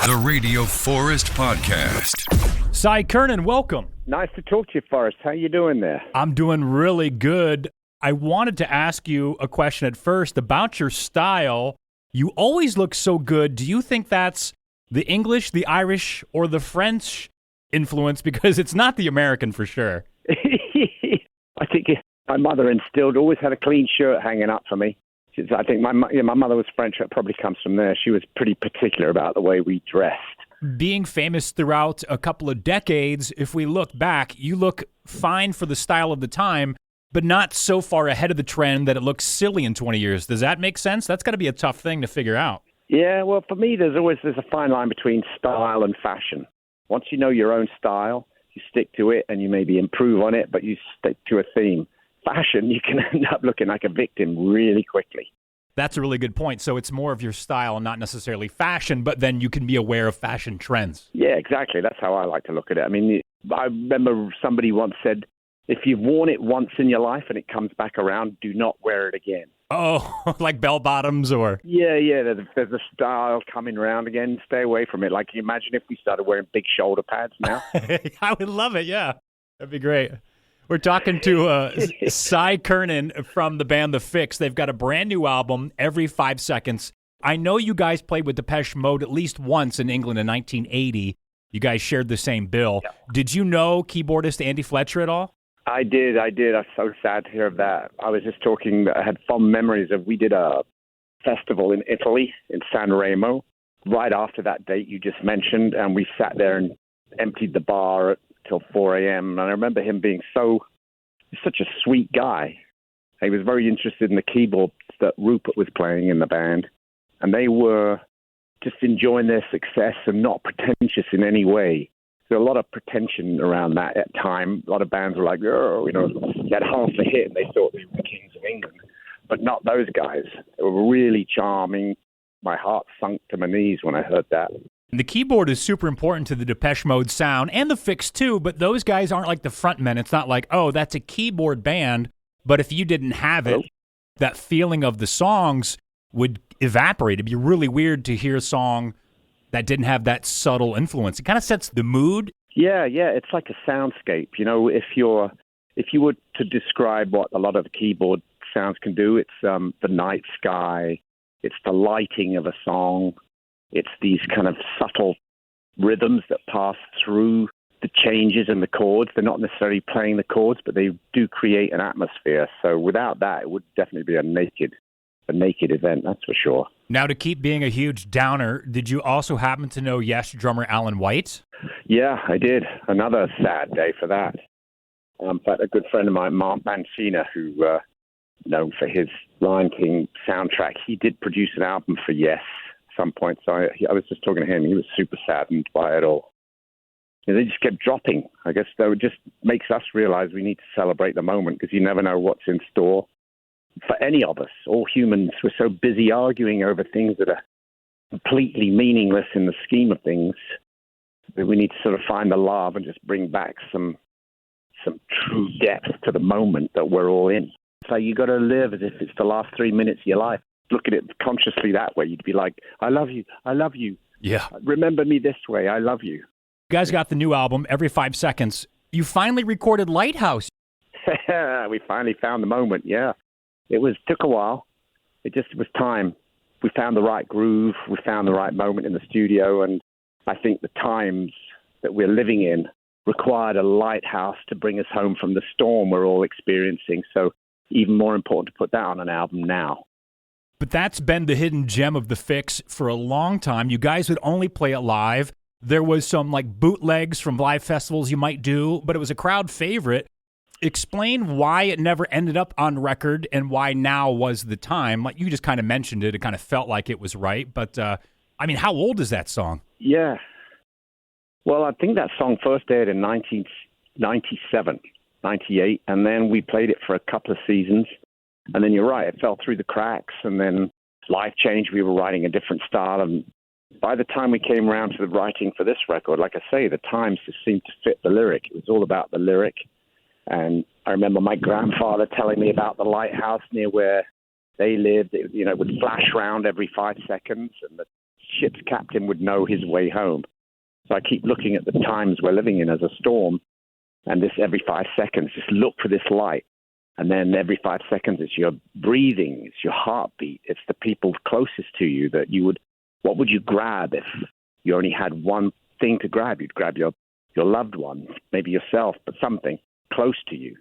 The Radio Forest Podcast. Cy Curnin, welcome. Nice to talk to you, Forrest. How you doing there? I'm doing really good. I wanted to ask you a question at first about your style. You always look so good. Do you think that's the English, the Irish, or the French influence? Because it's not the American for sure. I think my mother always had a clean shirt hanging up for me. I think my mother was French. It probably comes from there. She was pretty particular about the way we dressed. Being famous throughout a couple of decades, if we look back, you look fine for the style of the time, but not so far ahead of the trend that it looks silly in 20 years. Does that make sense? That's got to be a tough thing to figure out. Yeah, well, for me, there's a fine line between style and fashion. Once you know your own style, you stick to it and you maybe improve on it, but you stick to a theme. Fashion, you can end up looking like a victim really quickly. That's a really good point. So it's more of your style and not necessarily fashion, but then you can be aware of fashion trends. Yeah, exactly. That's how I like to look at it. I mean, I remember somebody once said, if you've worn it once in your life and it comes back around, do not wear it again. Oh, like bell bottoms or? Yeah. There's a style coming around again. Stay away from it. Like, can you imagine if we started wearing big shoulder pads now? I would love it, yeah. That'd be great. We're talking to Cy Curnin from the band The Fixx. They've got a brand new album, Every 5 Seconds. I know you guys played with Depeche Mode at least once in England in 1980. You guys shared the same bill. Yeah. Did you know keyboardist Andy Fletcher at all? I did. I'm so sad to hear of that. I was just talking, I had fond memories of, we did a festival in Italy, in San Remo, right after that date you just mentioned, and we sat there and emptied the bar till 4 a.m. And I remember him being such a sweet guy. He was very interested in the keyboards that Rupert was playing in the band. And they were just enjoying their success and not pretentious in any way. There was a lot of pretension around that at time. A lot of bands were like, oh, you had half a hit and they thought they were the kings of England. But not those guys. They were really charming. My heart sunk to my knees when I heard that. The keyboard is super important to the Depeche Mode sound and the Fixx too, but those guys aren't like the frontmen. It's not like, oh, that's a keyboard band, but if you didn't have it, that feeling of the songs would evaporate. It'd be really weird to hear a song that didn't have that subtle influence. It kind of sets the mood. Yeah, it's like a soundscape. If you were to describe what a lot of the keyboard sounds can do, it's the night sky, it's the lighting of a song. It's these kind of subtle rhythms that pass through the changes in the chords. They're not necessarily playing the chords, but they do create an atmosphere. So without that, it would definitely be a naked event, that's for sure. Now, to keep being a huge downer, did you also happen to know Yes drummer Alan White? Yeah, I did. Another sad day for that. But a good friend of mine, Mark Mancina, who known for his Lion King soundtrack, he did produce an album for Yes some point. So I was just talking to him. He was super saddened by it all. They just kept dropping. I guess that just makes us realize we need to celebrate the moment because you never know what's in store for any of us. All humans, we're so busy arguing over things that are completely meaningless in the scheme of things that we need to sort of find the love and just bring back some true depth to the moment that we're all in. So you got to live as if it's the last 3 minutes of your life. Look at it consciously that way. You'd be like, I love you. I love you. Yeah. Remember me this way. I love you. You guys got the new album, Every 5 Seconds. You finally recorded Lighthouse. We finally found the moment, yeah. It took a while. It was time. We found the right groove. We found the right moment in the studio. And I think the times that we're living in required a lighthouse to bring us home from the storm we're all experiencing. So even more important to put that on an album now. But that's been the hidden gem of the Fixx for a long time. You guys would only play it live. There was some like bootlegs from live festivals you might do, but it was a crowd favorite. Explain why it never ended up on record and why now was the time. Like you just kind of mentioned it. It kind of felt like it was right. But, how old is that song? Yeah. Well, I think that song first aired in 1997, 98, and then we played it for a couple of seasons. And then you're right, it fell through the cracks, and then life changed. We were writing a different style, and by the time we came around to the writing for this record, like I say, the times just seemed to fit the lyric. It was all about the lyric, and I remember my grandfather telling me about the lighthouse near where they lived. It would flash around every 5 seconds, and the ship's captain would know his way home. So I keep looking at the times we're living in as a storm, and this every 5 seconds, just look for this light. And then every 5 seconds, it's your breathing, it's your heartbeat, it's the people closest to you that you would, what would you grab if you only had one thing to grab? You'd grab your loved one, maybe yourself, but something close to you.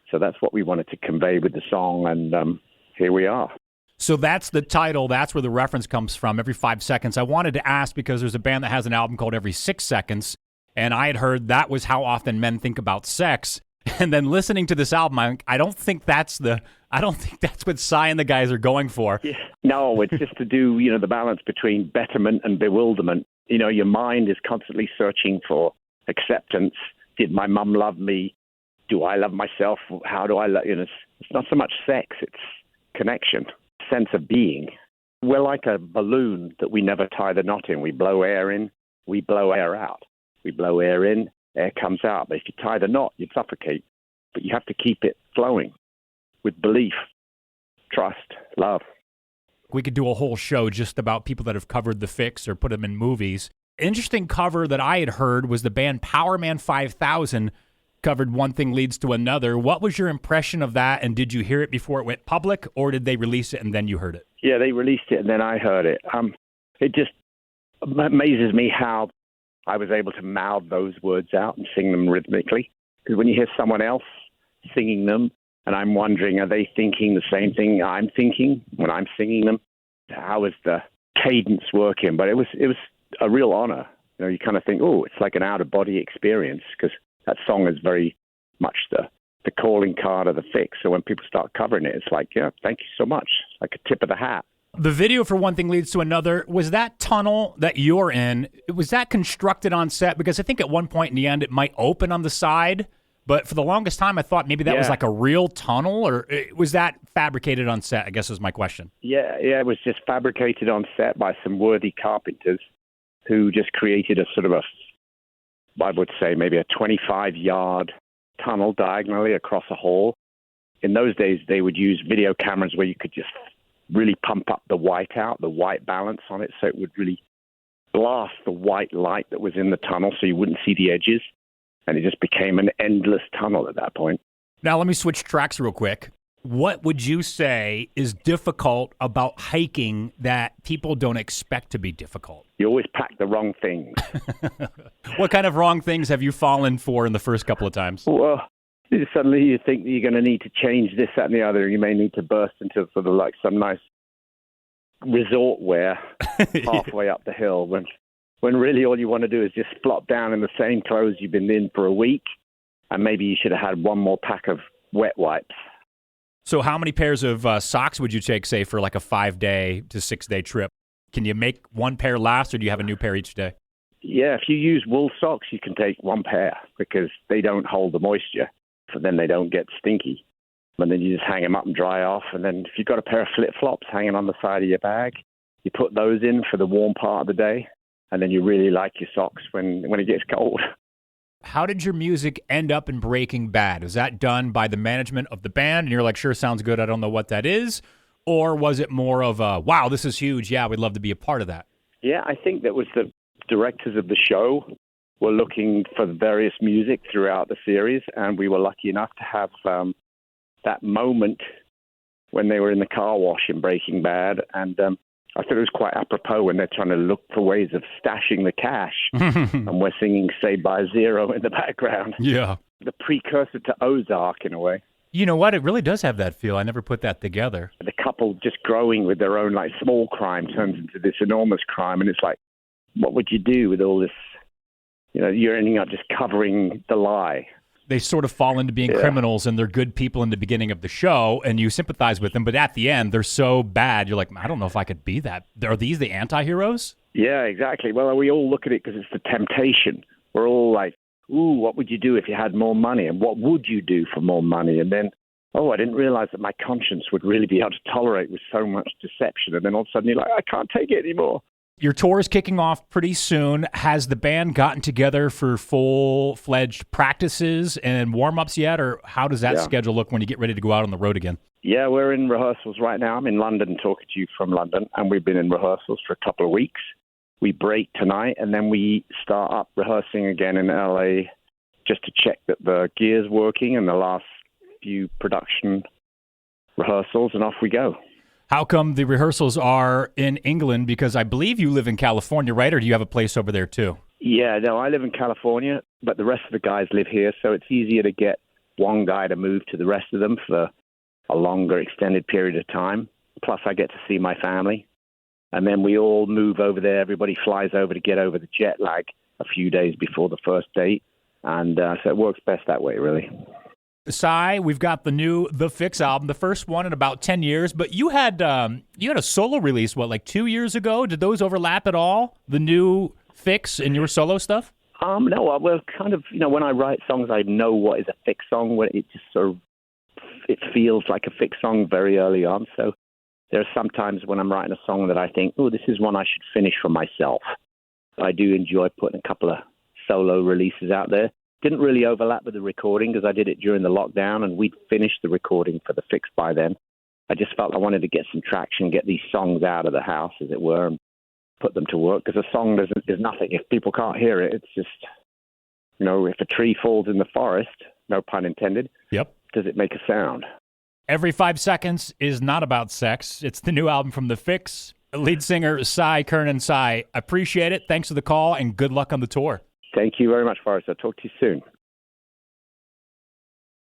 So that's what we wanted to convey with the song, and here we are. So that's the title. That's where the reference comes from, every 5 seconds. I wanted to ask because there's a band that has an album called Every 6 Seconds, and I had heard that was how often men think about sex. And then listening to this album, I don't think that's what Cy and the guys are going for. Yeah. No, it's just to do, the balance between betterment and bewilderment. Your mind is constantly searching for acceptance. Did my mum love me? Do I love myself? How do I love, it's not so much sex, it's connection, sense of being. We're like a balloon that we never tie the knot in. We blow air in, we blow air out. We blow air in, air comes out. But if you tie the knot, you suffocate. But you have to keep it flowing with belief, trust, love. We could do a whole show just about people that have covered the Fixx or put them in movies. Interesting cover that I had heard was the band Powerman 5000 covered One Thing Leads to Another. What was your impression of that, and did you hear it before it went public, or did they release it and then you heard it? Yeah, they released it and then I heard it. It just amazes me how I was able to mouth those words out and sing them rhythmically. Because when you hear someone else singing them, and I'm wondering, are they thinking the same thing I'm thinking when I'm singing them? How is the cadence working? But it was a real honor. You kind of think, oh, it's like an out-of-body experience, because that song is very much the calling card of the Fixx. So when people start covering it, it's like, yeah, thank you so much. It's like a tip of the hat. The video for One Thing Leads to Another, was that tunnel that you're in, was that constructed on set? Because I think at one point in the end it might open on the side, but for the longest time I thought maybe that was like a real tunnel, or was that fabricated on set, I guess is my question. Yeah, it was just fabricated on set by some worthy carpenters who just created a sort of I would say maybe a 25-yard tunnel diagonally across a hall. In those days, they would use video cameras where you could just really pump up the white balance on it, so it would really blast the white light that was in the tunnel so you wouldn't see the edges. And it just became an endless tunnel at that point. Now, let me switch tracks real quick. What would you say is difficult about hiking that people don't expect to be difficult? You always pack the wrong things. What kind of wrong things have you fallen for in the first couple of times? Well, suddenly you think that you're going to need to change this, that, and the other. You may need to burst into sort of like some nice resort wear halfway up the hill when really all you want to do is just flop down in the same clothes you've been in for a week, and maybe you should have had one more pack of wet wipes. So how many pairs of socks would you take, say, for like a 5-day to 6-day trip? Can you make one pair last, or do you have a new pair each day? Yeah, if you use wool socks, you can take one pair because they don't hold the moisture, so then they don't get stinky. And then you just hang them up and dry off. And then if you've got a pair of flip-flops hanging on the side of your bag, you put those in for the warm part of the day, and then you really like your socks when it gets cold. How did your music end up in Breaking Bad? Was that done by the management of the band, and you're like, sure, sounds good, I don't know what that is? Or was it more of a, wow, this is huge, yeah, we'd love to be a part of that? Yeah, I think that was the directors of the show were looking for various music throughout the series, and we were lucky enough to have that moment when they were in the car wash in Breaking Bad, and I thought it was quite apropos when they're trying to look for ways of stashing the cash, and we're singing Saved by Zero in the background. Yeah. The precursor to Ozark, in a way. You know what? It really does have that feel. I never put that together. The couple just growing with their own like small crime turns into this enormous crime, and it's like, what would you do with all this? You're ending up just covering the lie. They sort of fall into being criminals, and they're good people in the beginning of the show, and you sympathize with them, but at the end, they're so bad, you're like, I don't know if I could be that. Are these the anti-heroes? Yeah, exactly. Well, we all look at it because it's the temptation. We're all like, ooh, what would you do if you had more money? And what would you do for more money? And then, I didn't realize that my conscience would really be able to tolerate with so much deception. And then all of a sudden, you're like, I can't take it anymore. Your tour is kicking off pretty soon. Has the band gotten together for full-fledged practices and warm-ups yet, or how does that schedule look when you get ready to go out on the road again? Yeah, we're in rehearsals right now. I'm in London talking to you from London, and we've been in rehearsals for a couple of weeks. we break tonight, and then we start up rehearsing again in LA just to check that the gear's working and the last few production rehearsals, and off we go. How come the rehearsals are in England? Because I believe you live in California, right? Or do you have a place over there too? Yeah, no, I live in California, but the rest of the guys live here, so it's easier to get one guy to move to the rest of them for a longer extended period of time. Plus, I get to see my family. And then we all move over there. Everybody flies over to get over the jet lag a few days before the first date. And so it works best that way, really. Cy, we've got the new The Fixx album, the first one in about 10 years. But you had a solo release, like 2 years ago? Did those overlap at all, the new Fixx and your solo stuff? No, well, kind of, when I write songs, I know what is a Fixx song. When it just sort of, it feels like a Fixx song very early on. So there are some times when I'm writing a song that I think, oh, this is one I should finish for myself. I do enjoy putting a couple of solo releases out there. Didn't really overlap with the recording because I did it during the lockdown and we'd finished the recording for the Fixx by then. I just felt I wanted to get some traction, get these songs out of the house, as it were, and put them to work, because a song is nothing if people can't hear it. It's just, if a tree falls in the forest, no pun intended, yep, does it make a sound? Every 5 Seconds is not about sex. It's the new album from The Fixx. Lead singer Cy Curnin. Cy, appreciate it. Thanks for the call and good luck on the tour. Thank you very much, Forrest. I'll talk to you soon.